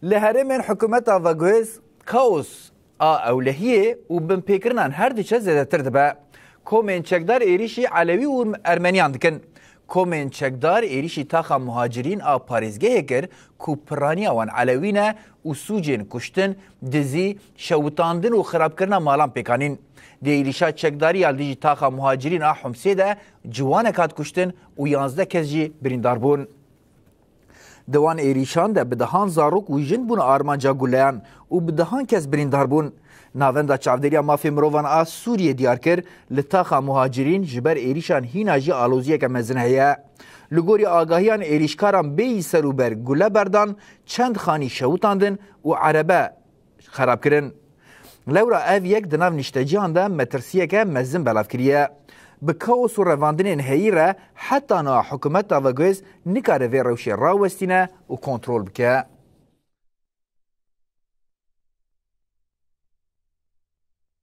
لهرمن حکومتا وگوز کاوس اولهیه و بن پیکرنان هر دیچه زیادتر دبه. کومن چکدار ایریشی علوی و ارمنیان دکن. کومن چکدار ایریشی تاخا مهاجرین پاریزگه کر کو پرانیا وان علوینه و سوجین کشتن دزی شوتاندن و خراب کرنا مالان پیکانین. دی ایریشا چکداری آلدیجی تاخا مهاجرین حمسه ده جوانه کات کشتن و 11 کس جی بریندار بون. دوان ایریشان ده بدهان زاروک و جن بون آرمانجا گولیان و بدهان کس بریندار بون. ناوندا چاودریا مافی مروان سوریه دیار کر لتاخا مهاجرین جبر ایریشان هیناجی آلوزیه که مزن هیا. لگوری آگاهیان ایریشکاران بی سروبر گوله بردان چند خانی شوتاندن و عربه خراب کرن. لورا او یک دناو نشتجیان ده مترسیه که مزن بلاف کریه. بکاوس و رواندن هایی را حتی نا حکومت تا وگوز نکاره وی روشی راوستینه و کنترول بکه.